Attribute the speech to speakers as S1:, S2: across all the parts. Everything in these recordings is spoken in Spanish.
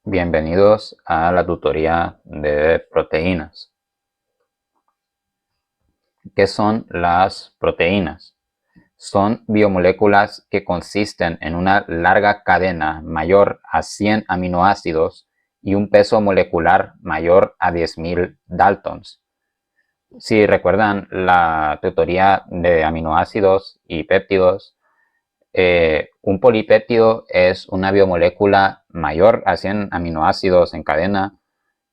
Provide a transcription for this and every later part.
S1: Bienvenidos a la tutoría de proteínas. ¿Qué son las proteínas? Son biomoléculas que consisten en una larga cadena mayor a 100 aminoácidos y un peso molecular mayor a 10.000 daltons. Si recuerdan la tutoría de aminoácidos y péptidos, un polipéptido es una biomolécula mayor a 100 aminoácidos en cadena,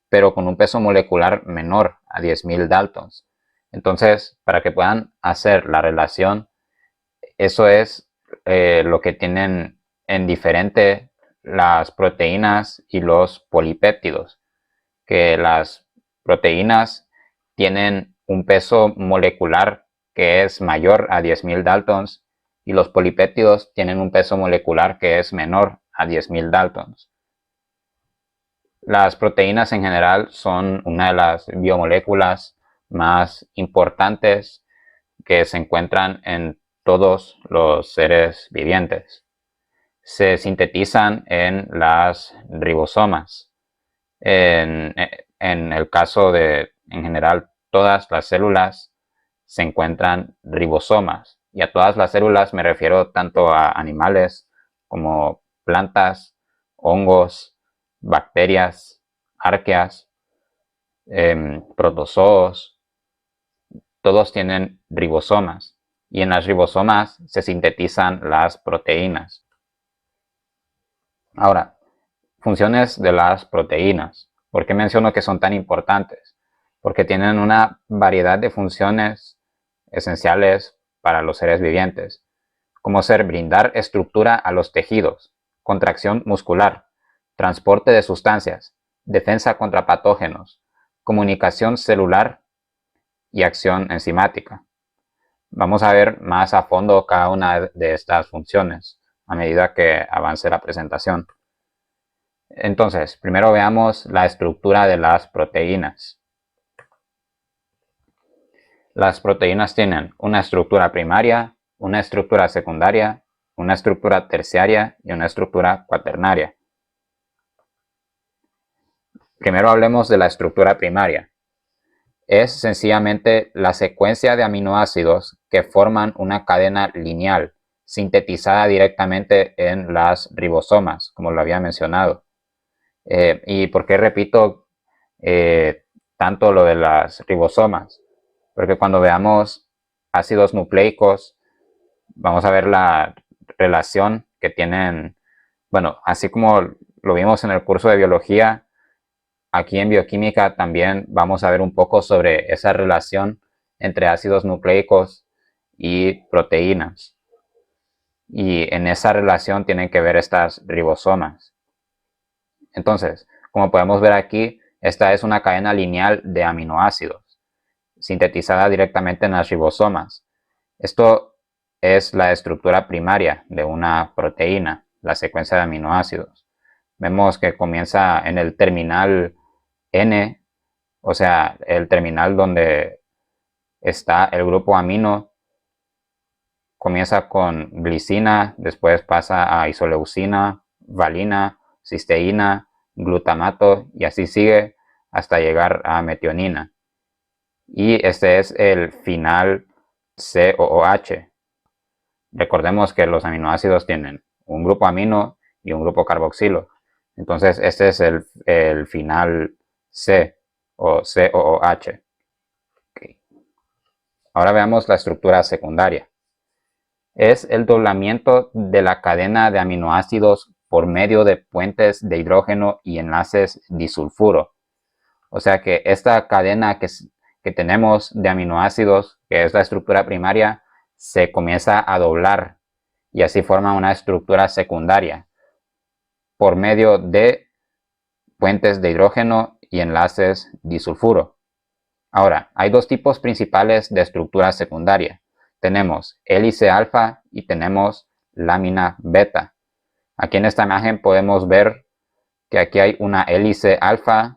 S1: pero con un peso molecular menor a 10.000 daltons. Entonces, para que puedan hacer la relación, eso es lo que tienen en diferente las proteínas y los polipéptidos, que las proteínas tienen un peso molecular que es mayor a 10.000 daltons y los polipéptidos tienen un peso molecular que es menor a 10.000 daltons. Las proteínas en general son una de las biomoléculas más importantes que se encuentran en todos los seres vivientes. Se sintetizan en las ribosomas. En el caso de, en general, todas las células se encuentran ribosomas. Y a todas las células me refiero tanto a animales como plantas, hongos, bacterias, arqueas, protozoos. Todos tienen ribosomas. Y en las ribosomas se sintetizan las proteínas. Ahora, funciones de las proteínas. ¿Por qué menciono que son tan importantes? Porque tienen una variedad de funciones esenciales para los seres vivientes, como ser brindar estructura a los tejidos, contracción muscular, transporte de sustancias, defensa contra patógenos, comunicación celular y acción enzimática. Vamos a ver más a fondo cada una de estas funciones a medida que avance la presentación. Entonces, primero veamos la estructura de las proteínas. Las proteínas tienen una estructura primaria, una estructura secundaria, una estructura terciaria y una estructura cuaternaria. Primero hablemos de la estructura primaria. Es sencillamente la secuencia de aminoácidos que forman una cadena lineal, sintetizada directamente en las ribosomas, como lo había mencionado. ¿Y por qué repito tanto lo de las ribosomas? Porque cuando veamos ácidos nucleicos, vamos a ver la relación que tienen, bueno, así como lo vimos en el curso de biología, aquí en bioquímica también vamos a ver un poco sobre esa relación entre ácidos nucleicos y proteínas. Y en esa relación tienen que ver estas ribosomas. Entonces, como podemos ver aquí, esta es una cadena lineal de aminoácidos, sintetizada directamente en las ribosomas. Esto es la estructura primaria de una proteína, la secuencia de aminoácidos. Vemos que comienza en el terminal N, o sea, el terminal donde está el grupo amino, comienza con glicina, después pasa a isoleucina, valina, cisteína, glutamato y así sigue hasta llegar a metionina. Y este es el final COOH. Recordemos que los aminoácidos tienen un grupo amino y un grupo carboxilo. Entonces este es el final C o COOH. Okay. Ahora veamos la estructura secundaria. Es el doblamiento de la cadena de aminoácidos por medio de puentes de hidrógeno y enlaces disulfuro. O sea que esta cadena que tenemos de aminoácidos, que es la estructura primaria, se comienza a doblar y así forma una estructura secundaria por medio de puentes de hidrógeno y enlaces disulfuro. Ahora, hay dos tipos principales de estructura secundaria. Tenemos hélice alfa y tenemos lámina beta. Aquí en esta imagen podemos ver que aquí hay una hélice alfa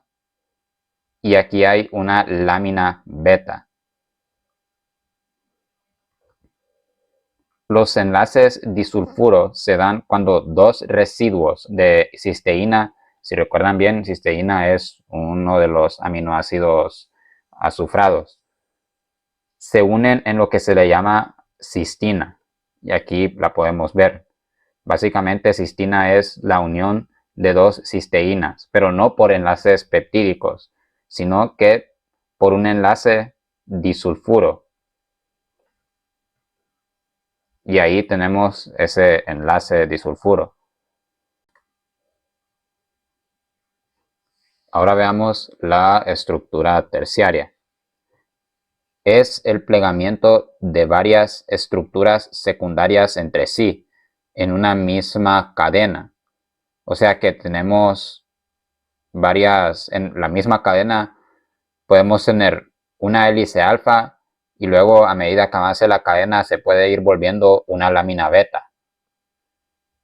S1: y aquí hay una lámina beta. Los enlaces disulfuro se dan cuando dos residuos de cisteína Si recuerdan bien, cisteína es uno de los aminoácidos azufrados. Se unen en lo que se le llama cistina, y aquí la podemos ver. Básicamente, cistina es la unión de dos cisteínas, pero no por enlaces peptídicos, sino que por un enlace disulfuro. Y ahí tenemos ese enlace disulfuro. Ahora veamos la estructura terciaria. Es el plegamiento de varias estructuras secundarias entre sí en una misma cadena. O sea que tenemos en la misma cadena podemos tener una hélice alfa y luego a medida que avance la cadena se puede ir volviendo una lámina beta.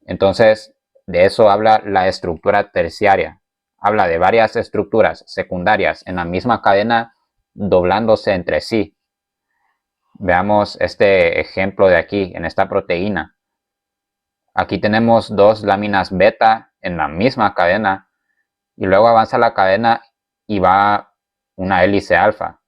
S1: Entonces, de eso habla la estructura terciaria. Habla de varias estructuras secundarias en la misma cadena doblándose entre sí. Veamos este ejemplo de aquí, en esta proteína. Aquí tenemos dos láminas beta en la misma cadena y luego avanza la cadena y va una hélice alfa.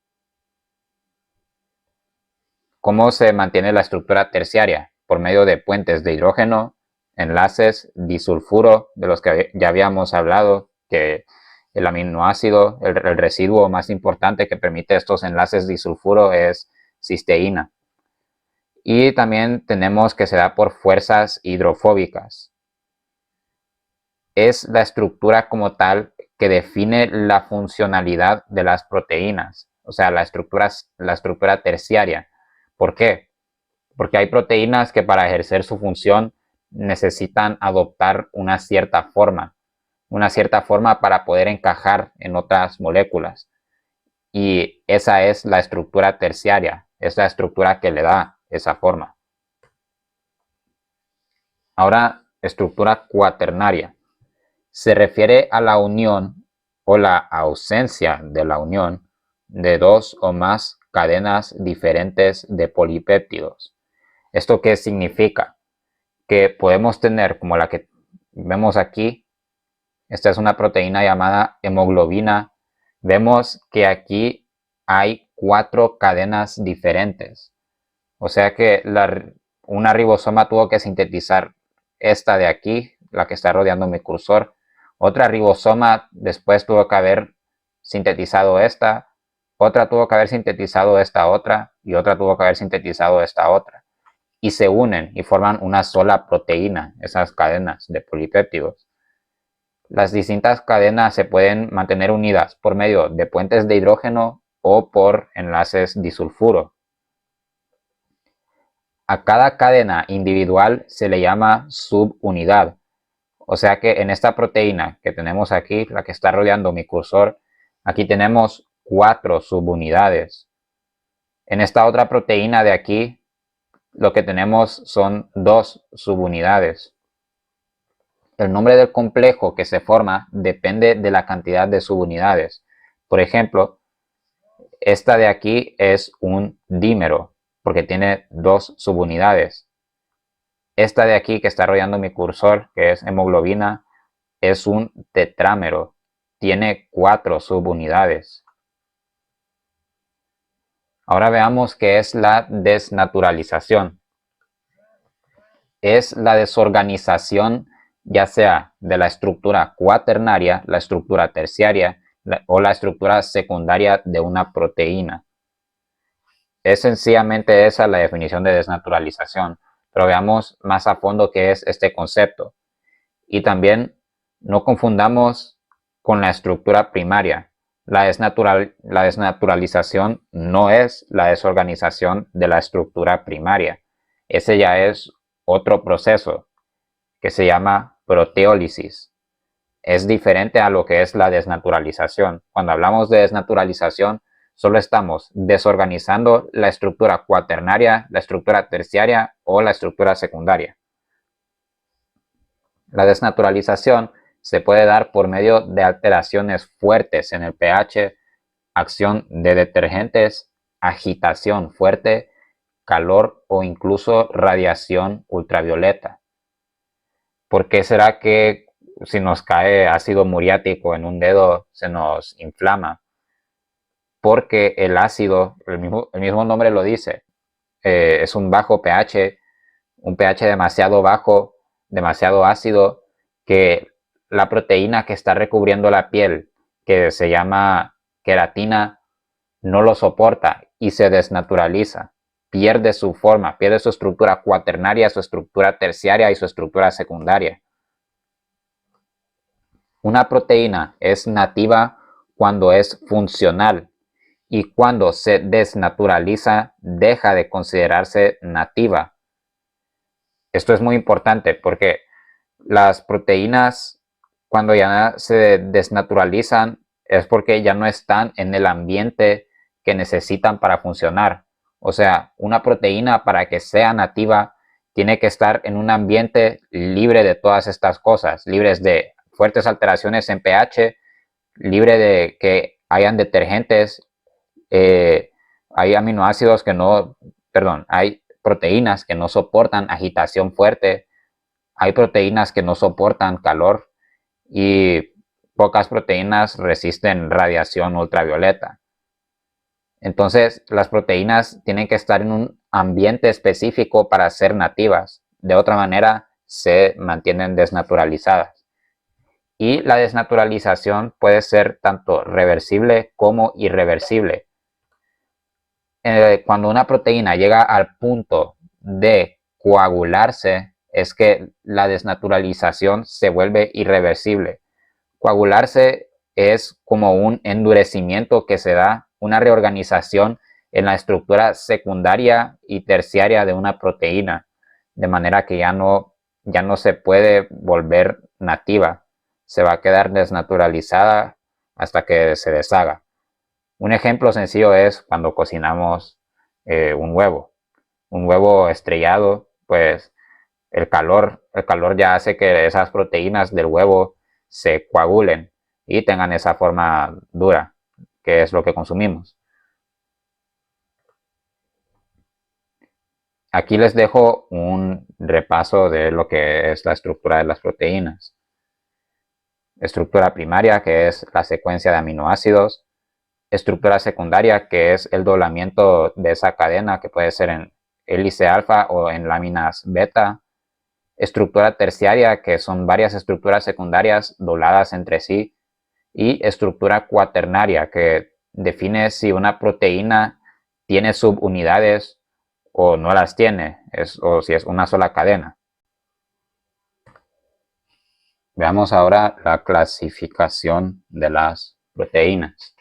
S1: ¿Cómo se mantiene la estructura terciaria? Por medio de puentes de hidrógeno, enlaces disulfuro, de los que ya habíamos hablado, que el aminoácido, el residuo más importante que permite estos enlaces disulfuro es cisteína. Y también tenemos que se da por fuerzas hidrofóbicas. Es la estructura como tal que define la funcionalidad de las proteínas, o sea, la estructura terciaria. ¿Por qué? Porque hay proteínas que para ejercer su función necesitan adoptar una cierta forma para poder encajar en otras moléculas. Y esa es la estructura terciaria, es la estructura que le da esa forma. Ahora, estructura cuaternaria. Se refiere a la unión o la ausencia de la unión de dos o más cadenas diferentes de polipéptidos. ¿Esto qué significa? Que podemos tener, como la que vemos aquí, esta es una proteína llamada hemoglobina. Vemos que aquí hay 4 cadenas diferentes. O sea que una ribosoma tuvo que sintetizar esta de aquí, la que está rodeando mi cursor. Otra ribosoma después tuvo que haber sintetizado esta. Otra tuvo que haber sintetizado esta otra. Y otra tuvo que haber sintetizado esta otra. Y se unen y forman una sola proteína, esas cadenas de polipéptidos. Las distintas cadenas se pueden mantener unidas por medio de puentes de hidrógeno o por enlaces disulfuro. A cada cadena individual se le llama subunidad. O sea que en esta proteína que tenemos aquí, la que está rodeando mi cursor, aquí tenemos 4 subunidades. En esta otra proteína de aquí, lo que tenemos son 2 subunidades. El nombre del complejo que se forma depende de la cantidad de subunidades. Por ejemplo, esta de aquí es un dímero porque tiene 2 subunidades. Esta de aquí que está rodeando mi cursor, que es hemoglobina, es un tetrámero. Tiene 4 subunidades. Ahora veamos qué es la desnaturalización. Es la desorganización ya sea de la estructura cuaternaria, la estructura terciaria o la estructura secundaria de una proteína. Es sencillamente esa la definición de desnaturalización, pero veamos más a fondo qué es este concepto. Y también no confundamos con la estructura primaria. La desnaturalización no es la desorganización de la estructura primaria. Ese ya es otro proceso que se llama proteólisis. Es diferente a lo que es la desnaturalización. Cuando hablamos de desnaturalización, solo estamos desorganizando la estructura cuaternaria, la estructura terciaria o la estructura secundaria. La desnaturalización se puede dar por medio de alteraciones fuertes en el pH, acción de detergentes, agitación fuerte, calor o incluso radiación ultravioleta. ¿Por qué será que si nos cae ácido muriático en un dedo, se nos inflama, porque el ácido, el mismo nombre lo dice, es un bajo pH, un pH demasiado bajo, demasiado ácido, que la proteína que está recubriendo la piel, que se llama queratina, no lo soporta y se desnaturaliza, pierde su forma, pierde su estructura cuaternaria, su estructura terciaria y su estructura secundaria. Una proteína es nativa cuando es funcional y cuando se desnaturaliza deja de considerarse nativa. Esto es muy importante porque las proteínas, cuando ya se desnaturalizan, es porque ya no están en el ambiente que necesitan para funcionar. O sea, una proteína, para que sea nativa, tiene que estar en un ambiente libre de todas estas cosas, libres de fuertes alteraciones en pH, libre de que hayan detergentes, hay aminoácidos que no, perdón, hay proteínas que no soportan agitación fuerte, hay proteínas que no soportan calor y pocas proteínas resisten radiación ultravioleta. Entonces, las proteínas tienen que estar en un ambiente específico para ser nativas. De otra manera, se mantienen desnaturalizadas. Y la desnaturalización puede ser tanto reversible como irreversible. Cuando una proteína llega al punto de coagularse, es que la desnaturalización se vuelve irreversible. Coagularse es como un endurecimiento que se da, una reorganización en la estructura secundaria y terciaria de una proteína, de manera que ya no se puede volver nativa, se va a quedar desnaturalizada hasta que se deshaga. Un ejemplo sencillo es cuando cocinamos un huevo. Un huevo estrellado, pues el calor ya hace que esas proteínas del huevo se coagulen y tengan esa forma dura, que es lo que consumimos. Aquí les dejo un repaso de lo que es la estructura de las proteínas. Estructura primaria, que es la secuencia de aminoácidos. Estructura secundaria, que es el doblamiento de esa cadena, que puede ser en hélice alfa o en láminas beta. Estructura terciaria, que son varias estructuras secundarias dobladas entre sí. Y estructura cuaternaria, que define si una proteína tiene subunidades o no las tiene, o si es una sola cadena. Veamos ahora la clasificación de las proteínas.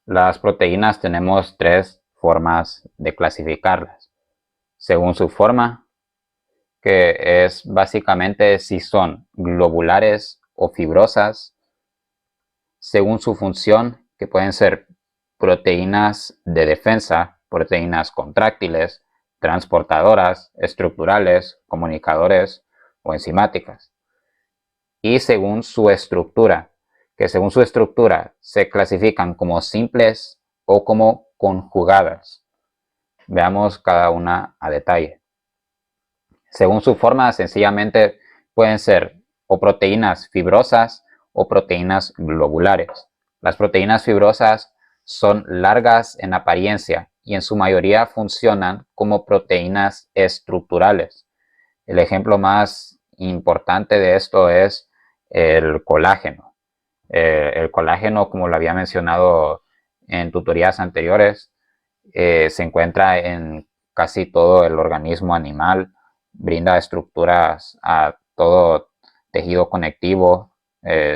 S1: Las proteínas tenemos tres formas de clasificarlas. Según su forma, que es básicamente si son globulares o fibrosas. Según su función, que pueden ser proteínas de defensa, proteínas contráctiles, transportadoras, estructurales, comunicadores o enzimáticas. Y según su estructura, que según su estructura se clasifican como simples o como conjugadas. Veamos cada una a detalle. Según su forma, sencillamente pueden ser o proteínas fibrosas o proteínas globulares. Las proteínas fibrosas son largas en apariencia y en su mayoría funcionan como proteínas estructurales. El ejemplo más importante de esto es el colágeno. El colágeno, como lo había mencionado en tutorías anteriores, se encuentra en casi todo el organismo animal, brinda estructuras a todo tejido conectivo,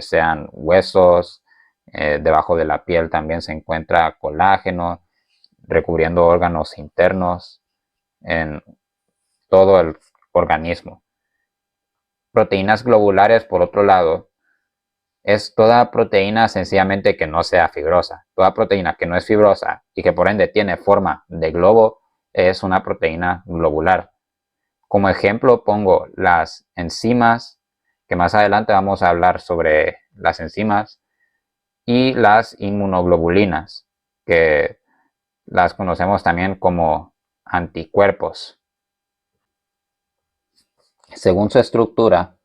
S1: sean huesos, debajo de la piel también se encuentra colágeno, recubriendo órganos internos en todo el organismo. Proteínas globulares, por otro lado, es toda proteína sencillamente que no sea fibrosa. Toda proteína que no es fibrosa y que por ende tiene forma de globo es una proteína globular. Como ejemplo pongo las enzimas, que más adelante vamos a hablar sobre las enzimas, y las inmunoglobulinas, que las conocemos también como anticuerpos. Según su estructura,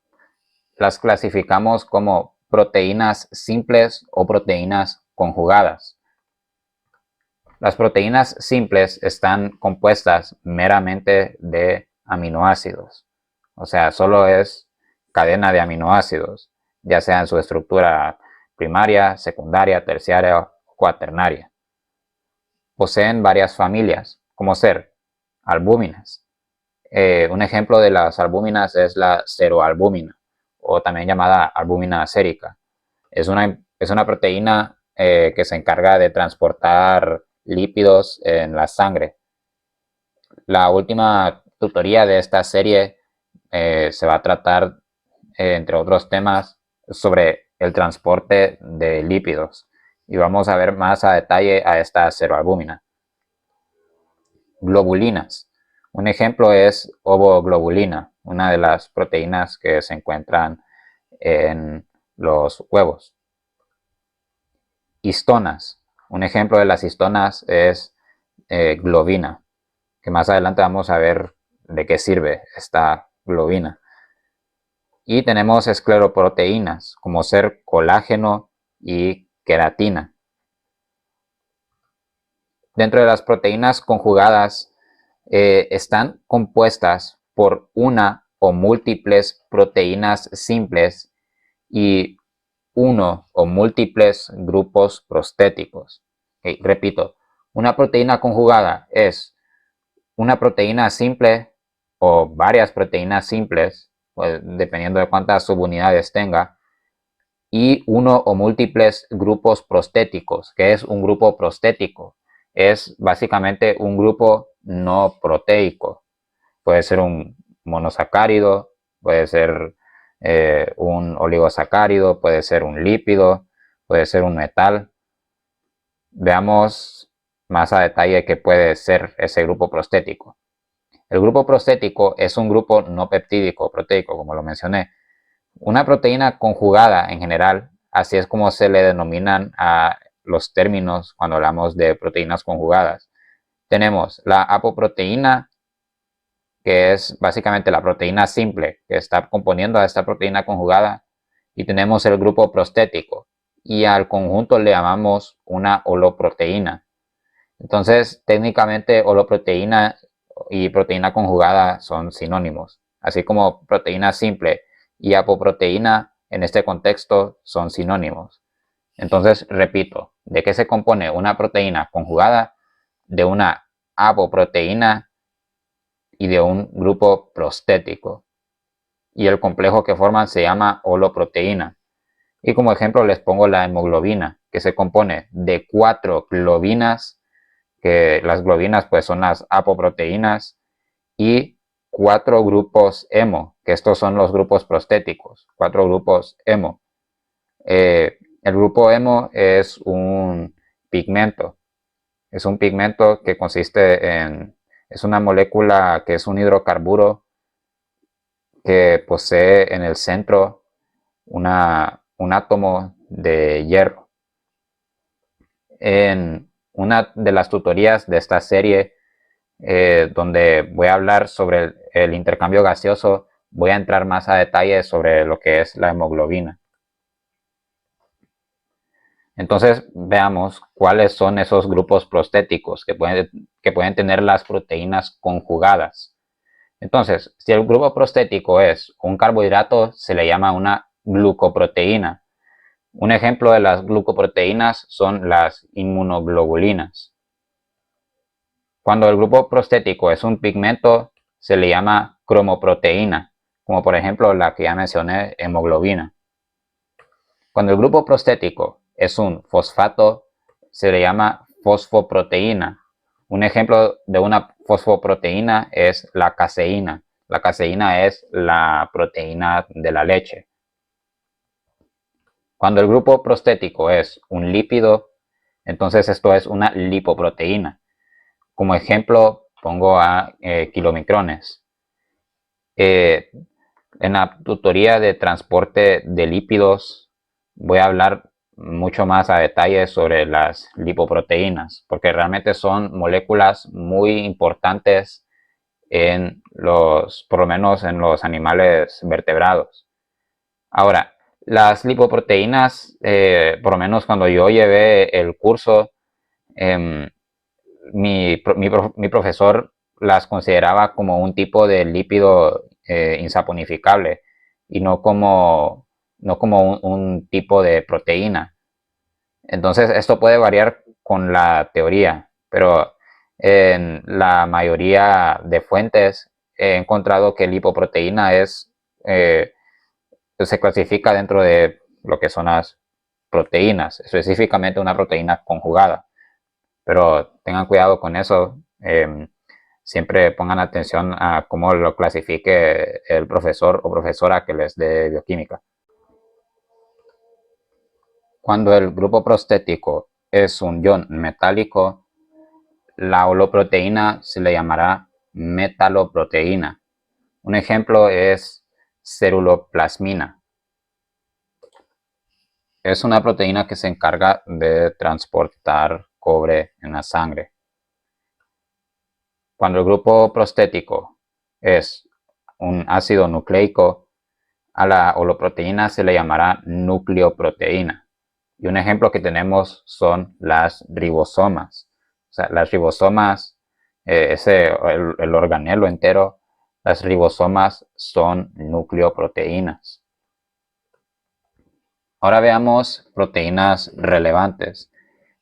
S1: las clasificamos como proteínas simples o proteínas conjugadas. Las proteínas simples están compuestas meramente de aminoácidos, o sea, solo es cadena de aminoácidos, ya sea en su estructura primaria, secundaria, terciaria o cuaternaria. Poseen varias familias, como ser albúminas. Un ejemplo de las albúminas es la ceroalbúmina, o también llamada albúmina sérica. Es una proteína que se encarga de transportar lípidos en la sangre. La última tutoría de esta serie se va a tratar, entre otros temas, sobre el transporte de lípidos. Y vamos a ver más a detalle a esta ceroalbúmina. Globulinas. Un ejemplo es ovoglobulina, una de las proteínas que se encuentran en los huevos. Histonas. Un ejemplo de las histonas es globina, que más adelante vamos a ver de qué sirve esta globina. Y tenemos escleroproteínas, como ser colágeno y queratina. Dentro de las proteínas conjugadas están compuestas por una o múltiples proteínas simples y uno o múltiples grupos prostéticos. Repito, una proteína conjugada es una proteína simple o varias proteínas simples, pues, dependiendo de cuántas subunidades tenga, y uno o múltiples grupos prostéticos. ¿Qué es un grupo prostético? Es básicamente un grupo no proteico. Puede ser un monosacárido, puede ser un oligosacárido, puede ser un lípido, puede ser un metal. Veamos más a detalle qué puede ser ese grupo prostético. El grupo prostético es un grupo no peptídico proteico, como lo mencioné. Una proteína conjugada en general, así es como se le denominan a los términos cuando hablamos de proteínas conjugadas. Tenemos la apoproteína, que es básicamente la proteína simple que está componiendo a esta proteína conjugada, y tenemos el grupo prostético, y al conjunto le llamamos una holoproteína. Entonces, técnicamente, holoproteína y proteína conjugada son sinónimos, así como proteína simple y apoproteína en este contexto son sinónimos. Entonces, repito, ¿de qué se compone una proteína conjugada? De una apoproteína y de un grupo prostético. Y el complejo que forman se llama holoproteína. Y como ejemplo les pongo la hemoglobina, que se compone de 4 globinas, que las globinas pues son las apoproteínas, y 4 grupos hemo, que estos son los grupos prostéticos, 4 grupos hemo. El grupo hemo es un pigmento que consiste en, es una molécula que es un hidrocarburo que posee en el centro un átomo de hierro. En una de las tutorías de esta serie, donde voy a hablar sobre el intercambio gaseoso, voy a entrar más a detalle sobre lo que es la hemoglobina. Entonces veamos cuáles son esos grupos prostéticos que pueden tener las proteínas conjugadas. Entonces, si el grupo prostético es un carbohidrato, se le llama una glucoproteína. Un ejemplo de las glucoproteínas son las inmunoglobulinas. Cuando el grupo prostético es un pigmento, se le llama cromoproteína, como por ejemplo la que ya mencioné, hemoglobina. Cuando el grupo prostético es un fosfato, se le llama fosfoproteína. Un ejemplo de una fosfoproteína es la caseína. La caseína es la proteína de la leche. Cuando el grupo prostético es un lípido, entonces esto es una lipoproteína. Como ejemplo pongo a kilomicrones. En la tutoría de transporte de lípidos voy a hablar mucho más a detalle sobre las lipoproteínas, porque realmente son moléculas muy importantes por lo menos en los animales vertebrados. Ahora, las lipoproteínas, por lo menos cuando yo llevé el curso, em, mi profesor las consideraba como un tipo de lípido insaponificable y no como un tipo de proteína. Entonces, esto puede variar con la teoría, pero en la mayoría de fuentes he encontrado que lipoproteína eh, se clasifica dentro de lo que son las proteínas, específicamente una proteína conjugada. Pero tengan cuidado con eso. Siempre pongan atención a cómo lo clasifique el profesor o profesora que les dé bioquímica. Cuando el grupo prostético es un ion metálico, la holoproteína se le llamará metaloproteína. Un ejemplo es ceruloplasmina. Es una proteína que se encarga de transportar cobre en la sangre. Cuando el grupo prostético es un ácido nucleico, a la holoproteína se le llamará nucleoproteína. Y un ejemplo que tenemos son las ribosomas. O sea, las ribosomas, el organelo entero, las ribosomas son nucleoproteínas. Ahora veamos proteínas relevantes.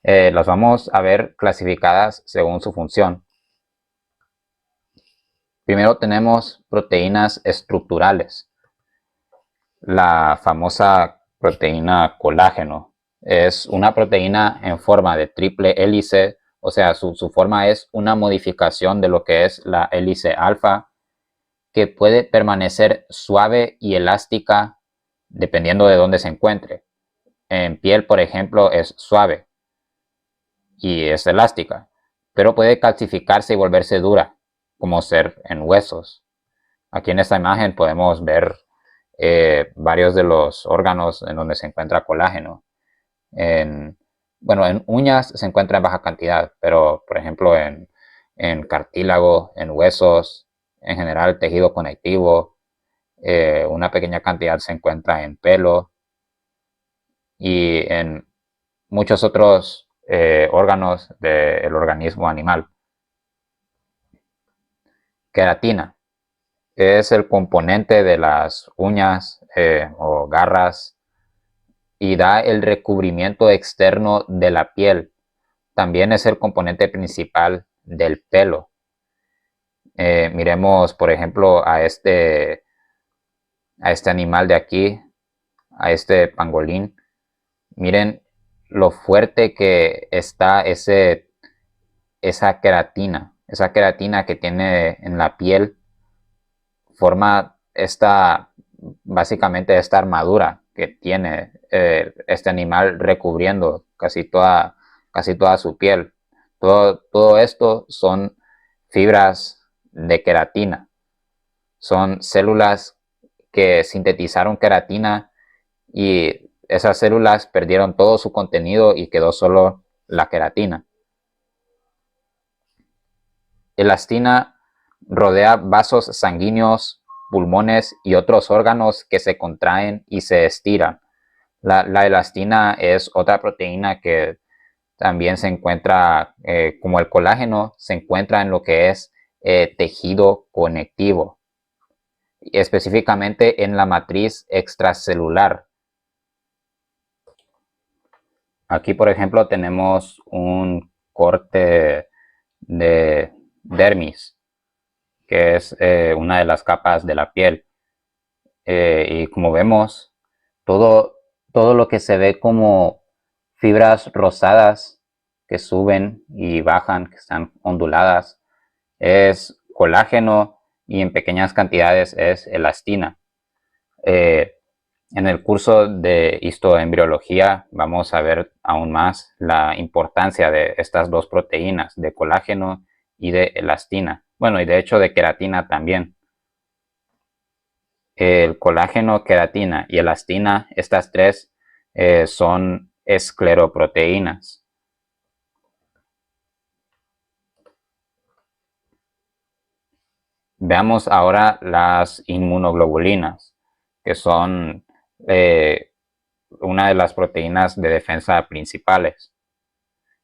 S1: Las vamos a ver clasificadas según su función. Primero tenemos proteínas estructurales. La famosa proteína colágeno es una proteína en forma de triple hélice, o sea, su forma es una modificación de lo que es la hélice alfa, que puede permanecer suave y elástica dependiendo de dónde se encuentre. En piel, por ejemplo, es suave y es elástica, pero puede calcificarse y volverse dura, como ser en huesos. Aquí en esta imagen podemos ver varios de los órganos en donde se encuentra colágeno. Bueno, en uñas se encuentra en baja cantidad, pero por ejemplo en cartílago, en huesos, en general tejido conectivo, una pequeña cantidad se encuentra en pelo y en muchos otros órganos del organismo animal. Queratina es el componente de las uñas o garras y da el recubrimiento externo de la piel. También es el componente principal del pelo. Miremos, por ejemplo, a este animal de aquí, a este pangolín. Miren lo fuerte que está esa queratina que tiene en la piel, forma básicamente esta armadura que tiene este animal recubriendo casi toda su piel. Todo esto son fibras de queratina. Son células que sintetizaron queratina y esas células perdieron todo su contenido y quedó solo la queratina. Elastina rodea vasos sanguíneos, pulmones y otros órganos que se contraen y se estiran. La elastina es otra proteína que también se encuentra, como el colágeno, se encuentra en lo que es tejido conectivo, específicamente en la matriz extracelular. Aquí, por ejemplo, tenemos un corte de dermis, que es una de las capas de la piel. Y como vemos, todo lo que se ve como fibras rosadas que suben y bajan, que están onduladas, es colágeno y en pequeñas cantidades es elastina. Eh, en el curso de histoembriología vamos a ver aún más la importancia de estas dos proteínas, de colágeno y de elastina. Bueno, y de hecho de queratina también. El colágeno, queratina y elastina, estas tres son escleroproteínas. Veamos ahora las inmunoglobulinas, que son eh, una de las proteínas de defensa principales.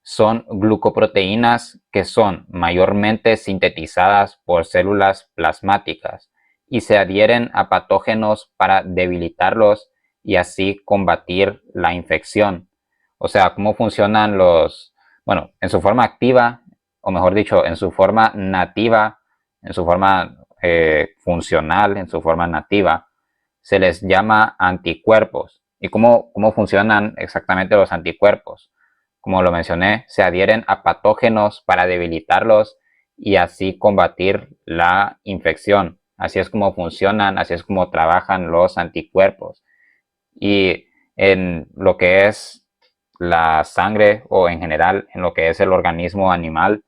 S1: Son glucoproteínas que son mayormente sintetizadas por células plasmáticas y se adhieren a patógenos para debilitarlos y así combatir la infección. O sea, cómo funcionan bueno, en su forma activa, o mejor dicho, en su forma nativa, en su forma funcional, en su forma nativa, se les llama anticuerpos. ¿Y cómo funcionan exactamente los anticuerpos? Como lo mencioné, se adhieren a patógenos para debilitarlos y así combatir la infección. Así es como funcionan, así es como trabajan los anticuerpos. Y en lo que es la sangre o en general en lo que es el organismo animal,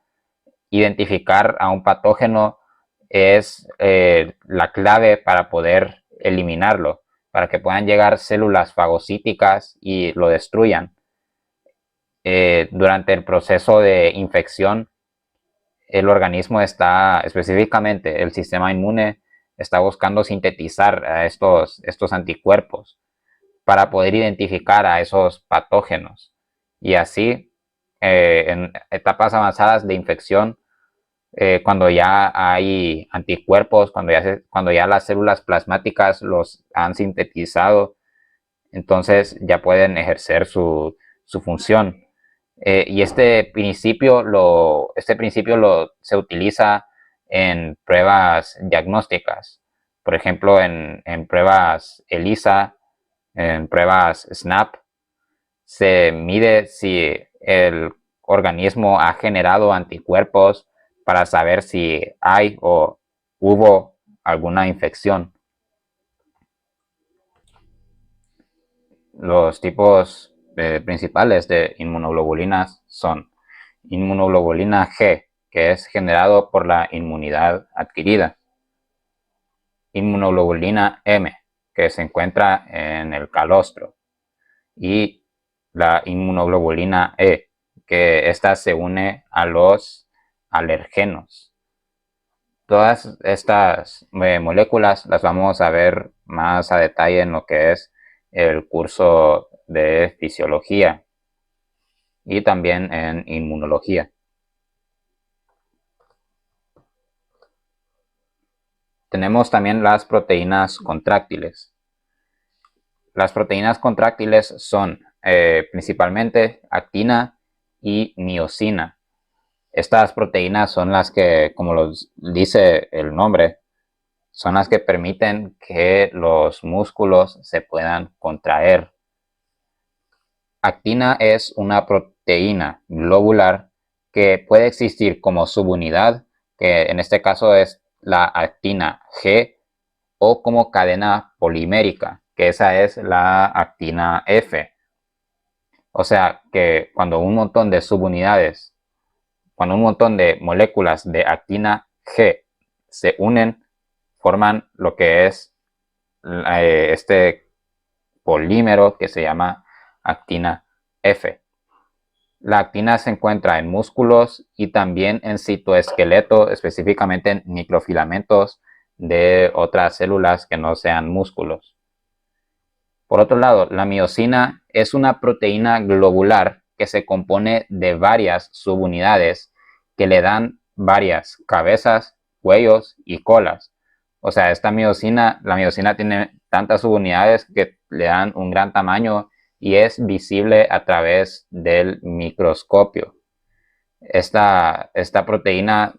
S1: identificar a un patógeno es la clave para poder eliminarlo, para que puedan llegar células fagocíticas y lo destruyan. Durante el proceso de infección, el organismo está, específicamente el sistema inmune, está buscando sintetizar a estos anticuerpos para poder identificar a esos patógenos. Y así, en etapas avanzadas de infección, cuando ya hay anticuerpos, cuando ya las células plasmáticas los han sintetizado, entonces ya pueden ejercer su función. Y este principio se utiliza en pruebas diagnósticas, por ejemplo, en pruebas ELISA, en pruebas SNAP, se mide si el organismo ha generado anticuerpos para saber si hay o hubo alguna infección. Los tipos principales de inmunoglobulinas son inmunoglobulina G, que es generado por la inmunidad adquirida; inmunoglobulina M, que se encuentra en el calostro; y la inmunoglobulina E, que ésta se une a los alergenos. Todas estas moléculas las vamos a ver más a detalle en lo que es el curso de fisiología y también en inmunología. Tenemos también las proteínas contráctiles. Las proteínas contráctiles son principalmente actina y miosina. Estas proteínas son las que, como dice el nombre, son las que permiten que los músculos se puedan contraer. Actina es una proteína globular que puede existir como subunidad, que en este caso es la actina G, o como cadena polimérica, que esa es la actina F. O sea que cuando un montón de subunidades, cuando un montón de moléculas de actina G se unen, forman lo que es este polímero que se llama actina F. La actina se encuentra en músculos y también en citoesqueleto, específicamente en microfilamentos de otras células que no sean músculos. Por otro lado, la miosina es una proteína globular que se compone de varias subunidades que le dan varias cabezas, cuellos y colas. O sea, la miosina tiene tantas subunidades que le dan un gran tamaño y es visible a través del microscopio. Esta proteína,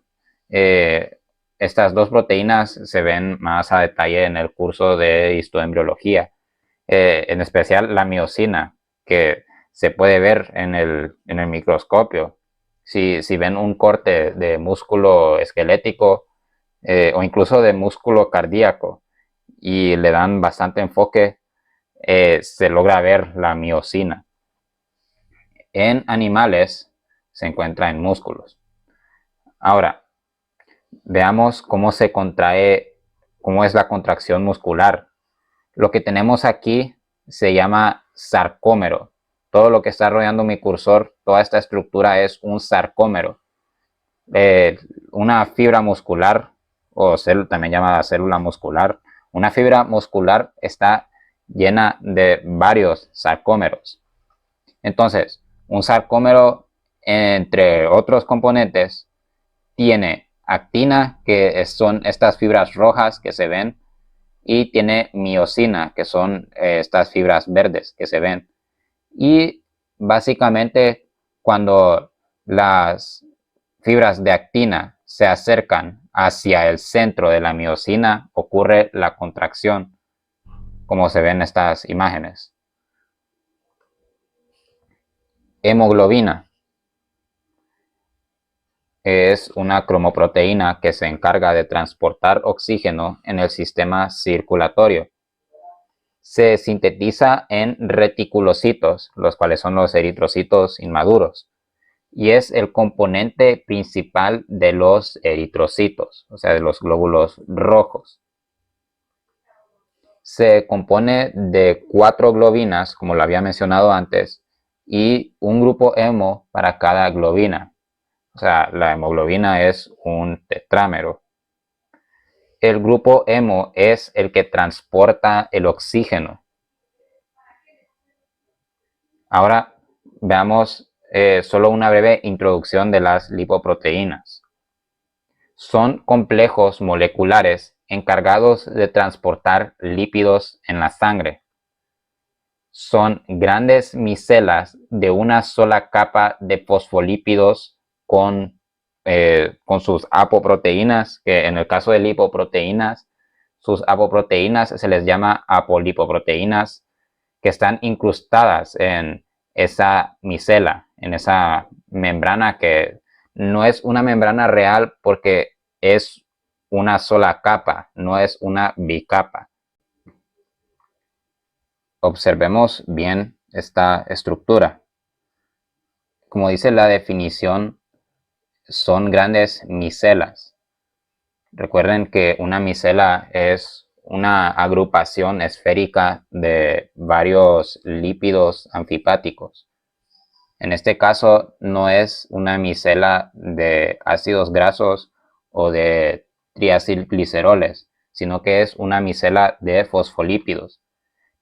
S1: estas dos proteínas se ven más a detalle en el curso de histoembriología, en especial la miosina, que se puede ver en el microscopio. Si ven un corte de músculo esquelético o incluso de músculo cardíaco y le dan bastante enfoque, se logra ver la miosina. En animales se encuentra en músculos. Ahora, veamos cómo se contrae, cómo es la contracción muscular. Lo que tenemos aquí se llama sarcómero. Todo lo que está rodeando mi cursor, toda esta estructura es un sarcómero. Una fibra muscular, o también llamada célula muscular, una fibra muscular está llena de varios sarcómeros. Entonces, un sarcómero, entre otros componentes, tiene actina, que son estas fibras rojas que se ven, y tiene miosina, que son estas fibras verdes que se ven. Y básicamente, cuando las fibras de actina se acercan hacia el centro de la miosina, ocurre la contracción, como se ven en estas imágenes. Hemoglobina es una cromoproteína que se encarga de transportar oxígeno en el sistema circulatorio. Se sintetiza en reticulocitos, los cuales son los eritrocitos inmaduros, y es el componente principal de los eritrocitos, o sea, de los glóbulos rojos. Se compone de 4 globinas, como lo había mencionado antes, y un grupo hemo para cada globina. O sea, la hemoglobina es un tetrámero. El grupo hemo es el que transporta el oxígeno. Ahora veamos solo una breve introducción de las lipoproteínas. Son complejos moleculares encargados de transportar lípidos en la sangre. Son grandes micelas de una sola capa de fosfolípidos con sus apoproteínas, que en el caso de lipoproteínas, sus apoproteínas se les llama apolipoproteínas, que están incrustadas en esa micela, en esa membrana que no es una membrana real porque es una sola capa, no es una bicapa. Observemos bien esta estructura. Como dice la definición, son grandes micelas. Recuerden que una micela es una agrupación esférica de varios lípidos anfipáticos. En este caso no es una micela de ácidos grasos o de triacilgliceroles, sino que es una micela de fosfolípidos.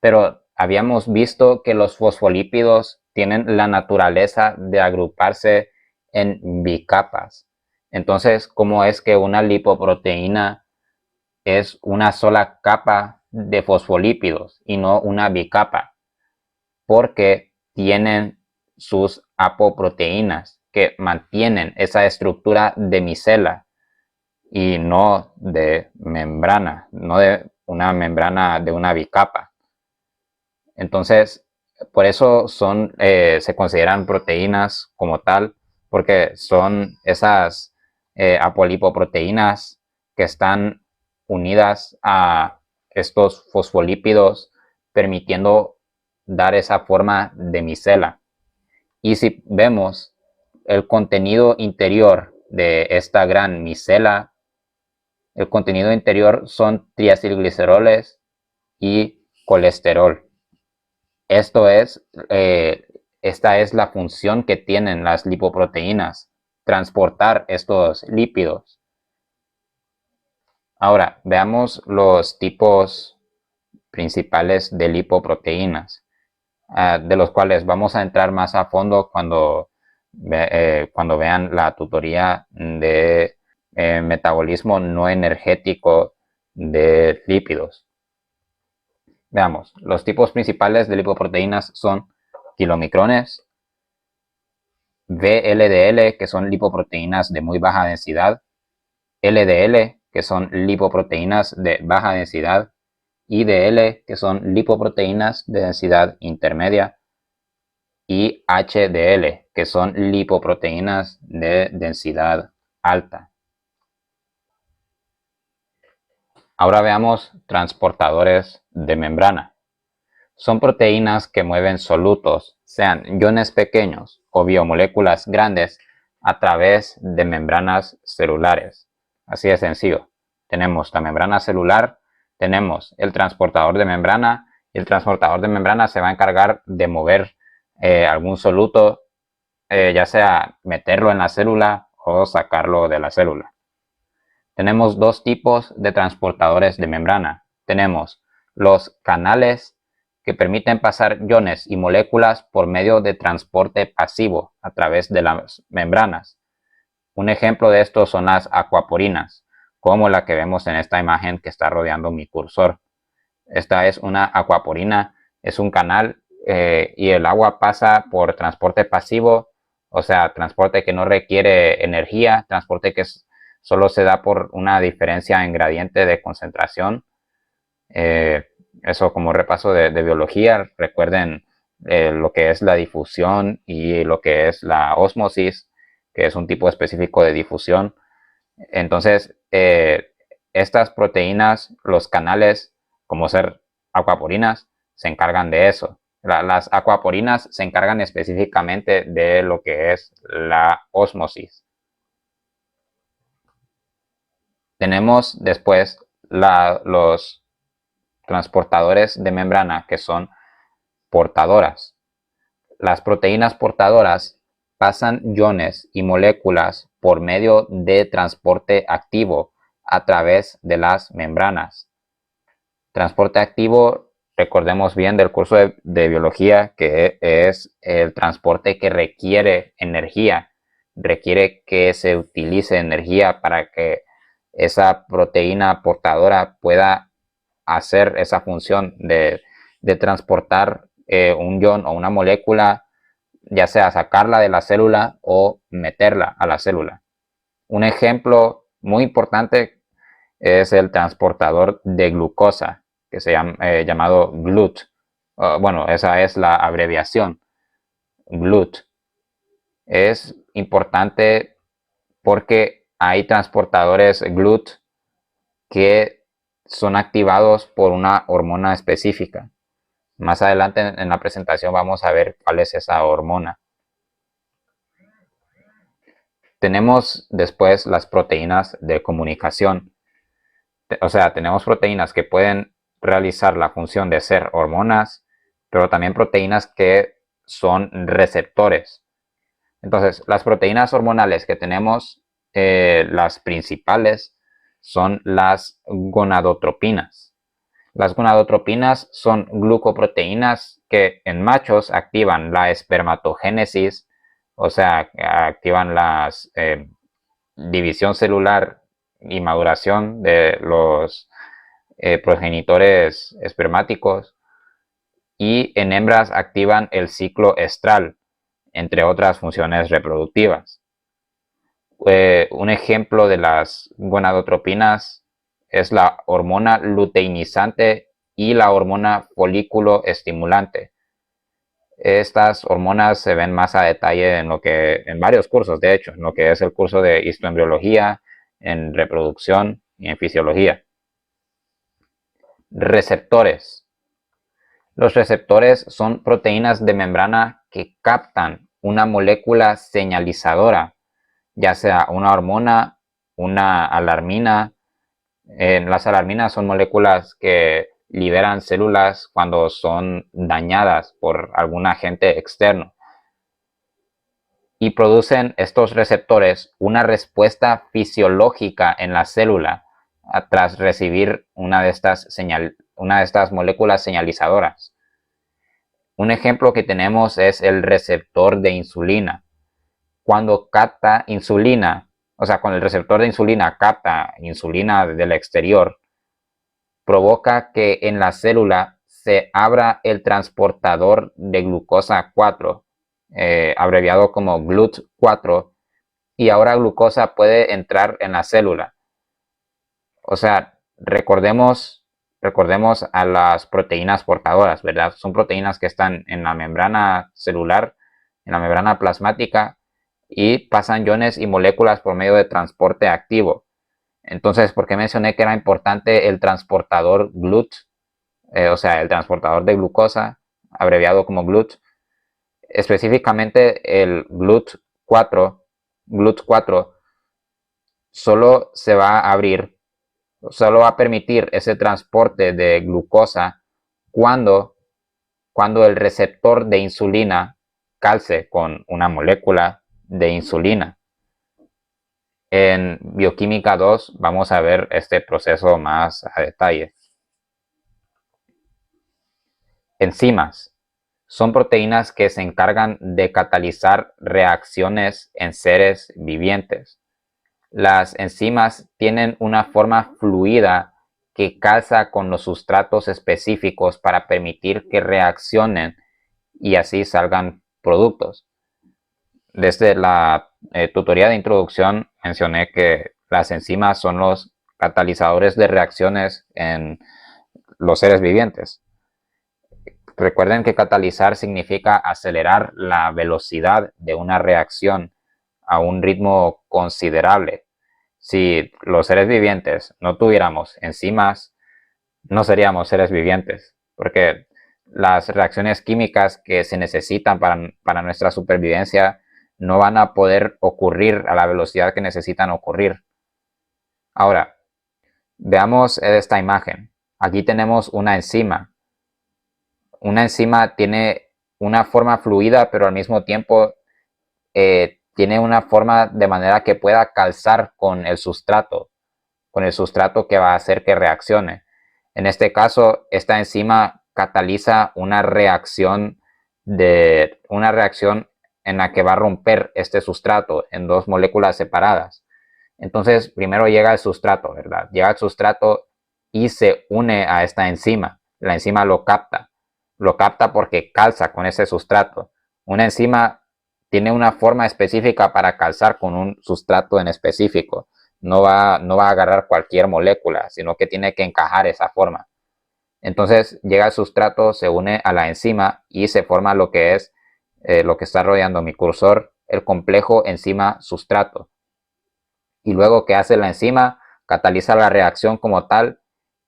S1: Pero habíamos visto que los fosfolípidos tienen la naturaleza de agruparse en bicapas. Entonces, ¿cómo es que una lipoproteína es una sola capa de fosfolípidos y no una bicapa? Porque tienen sus apoproteínas que mantienen esa estructura de micela y no de membrana, no de una membrana de una bicapa. Entonces, por eso se consideran proteínas como tal, porque son esas apolipoproteínas que están unidas a estos fosfolípidos, permitiendo dar esa forma de micela. Y si vemos el contenido interior de esta gran micela, el contenido interior son triacilgliceroles y colesterol. Esta es la función que tienen las lipoproteínas, transportar estos lípidos. Ahora, veamos los tipos principales de lipoproteínas, de los cuales vamos a entrar más a fondo cuando vean la tutoría de metabolismo no energético de lípidos. Veamos, los tipos principales de lipoproteínas son kilomicrones, VLDL, que son lipoproteínas de muy baja densidad, LDL, que son lipoproteínas de baja densidad, IDL, que son lipoproteínas de densidad intermedia, y HDL, que son lipoproteínas de densidad alta. Ahora veamos transportadores de membrana. Son proteínas que mueven solutos, sean iones pequeños o biomoléculas grandes, a través de membranas celulares. Así de sencillo. Tenemos la membrana celular, tenemos el transportador de membrana, y el transportador de membrana se va a encargar de mover algún soluto, ya sea meterlo en la célula o sacarlo de la célula. Tenemos dos tipos de transportadores de membrana. Tenemos los canales que permiten pasar iones y moléculas por medio de transporte pasivo a través de las membranas. Un ejemplo de esto son las acuaporinas, como la que vemos en esta imagen que está rodeando mi cursor. Esta es una acuaporina, es un canal y el agua pasa por transporte pasivo, o sea, transporte que no requiere energía, transporte que solo se da por una diferencia en gradiente de concentración. Eso como repaso de biología, recuerden lo que es la difusión y lo que es la ósmosis, que es un tipo específico de difusión. Entonces, estas proteínas, los canales, como ser acuaporinas, se encargan de eso. Las acuaporinas se encargan específicamente de lo que es la ósmosis. Tenemos después los transportadores de membrana, que son portadoras. Las proteínas portadoras pasan iones y moléculas por medio de transporte activo a través de las membranas. Transporte activo, recordemos bien del curso de biología, que es el transporte que requiere energía, requiere que se utilice energía para que esa proteína portadora pueda hacer esa función de transportar un ion o una molécula, ya sea sacarla de la célula o meterla a la célula. Un ejemplo muy importante es el transportador de glucosa, que se llama llamado GLUT. Bueno, esa es la abreviación, GLUT. Es importante porque hay transportadores GLUT que son activados por una hormona específica. Más adelante en la presentación vamos a ver cuál es esa hormona. Tenemos después las proteínas de comunicación. O sea, tenemos proteínas que pueden realizar la función de ser hormonas, pero también proteínas que son receptores. Entonces, las proteínas hormonales que tenemos, las principales, son las gonadotropinas. Las gonadotropinas son glucoproteínas que en machos activan la espermatogénesis, o sea, activan la división celular y maduración de los progenitores espermáticos, y en hembras activan el ciclo estral, entre otras funciones reproductivas. Un ejemplo de las gonadotropinas es la hormona luteinizante y la hormona folículo estimulante. Estas hormonas se ven más a detalle en varios cursos, de hecho, en lo que es el curso de histoembriología, en reproducción y en fisiología. Receptores. Los receptores son proteínas de membrana que captan una molécula señalizadora, ya sea una hormona, una alarmina. Las alarminas son moléculas que liberan células cuando son dañadas por algún agente externo. Y producen estos receptores una respuesta fisiológica en la célula tras recibir una de estas moléculas señalizadoras. Un ejemplo que tenemos es el receptor de insulina. Cuando capta insulina, o sea, cuando el receptor de insulina capta insulina del exterior, provoca que en la célula se abra el transportador de glucosa 4, abreviado como GLUT4, y ahora glucosa puede entrar en la célula. O sea, recordemos a las proteínas portadoras, ¿verdad? Son proteínas que están en la membrana celular, en la membrana plasmática, y pasan iones y moléculas por medio de transporte activo. Entonces, ¿por qué mencioné que era importante el transportador GLUT? O sea, el transportador de glucosa, abreviado como GLUT. Específicamente el GLUT4 solo se va a abrir, solo va a permitir ese transporte de glucosa cuando el receptor de insulina calce con una molécula de insulina. En Bioquímica 2 vamos a ver este proceso más a detalle. Enzimas son proteínas que se encargan de catalizar reacciones en seres vivientes. Las enzimas tienen una forma fluida que calza con los sustratos específicos para permitir que reaccionen y así salgan productos. Desde la tutoría de introducción mencioné que las enzimas son los catalizadores de reacciones en los seres vivientes. Recuerden que catalizar significa acelerar la velocidad de una reacción a un ritmo considerable. Si los seres vivientes no tuviéramos enzimas, no seríamos seres vivientes, porque las reacciones químicas que se necesitan para nuestra supervivencia no van a poder ocurrir a la velocidad que necesitan ocurrir. Ahora, veamos esta imagen. Aquí tenemos una enzima. Una enzima tiene una forma fluida, pero al mismo tiempo tiene una forma de manera que pueda calzar con el sustrato que va a hacer que reaccione. En este caso, esta enzima cataliza una reacción en la que va a romper este sustrato en dos moléculas separadas. Entonces, primero llega el sustrato, ¿verdad? Llega el sustrato y se une a esta enzima. La enzima lo capta. Lo capta porque calza con ese sustrato. Una enzima tiene una forma específica para calzar con un sustrato en específico. No va a agarrar cualquier molécula, sino que tiene que encajar esa forma. Entonces llega el sustrato, se une a la enzima y se forma lo que es lo que está rodeando mi cursor, el complejo enzima-sustrato. Y luego que hace la enzima, cataliza la reacción como tal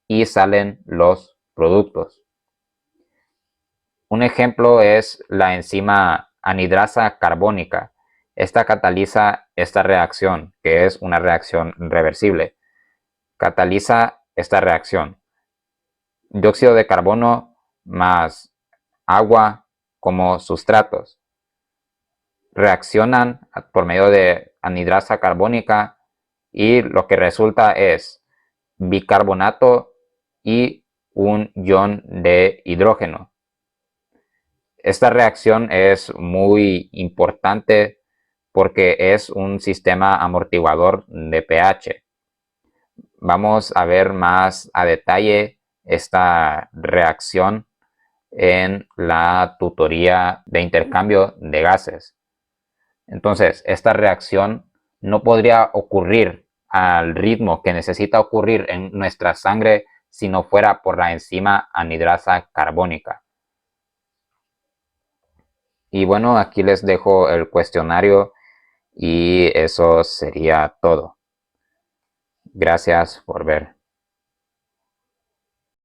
S1: y salen los productos. Un ejemplo es la enzima anhidrasa carbónica. Esta cataliza esta reacción, que es una reacción reversible. Cataliza esta reacción. Dióxido de carbono más agua como sustratos. Reaccionan por medio de anhidrasa carbónica y lo que resulta es bicarbonato y un ion de hidrógeno. Esta reacción es muy importante porque es un sistema amortiguador de pH. Vamos a ver más a detalle esta reacción en la tutoría de intercambio de gases. Entonces, esta reacción no podría ocurrir al ritmo que necesita ocurrir en nuestra sangre si no fuera por la enzima anhidrasa carbónica. Y bueno, aquí les dejo el cuestionario y eso sería todo. Gracias por ver.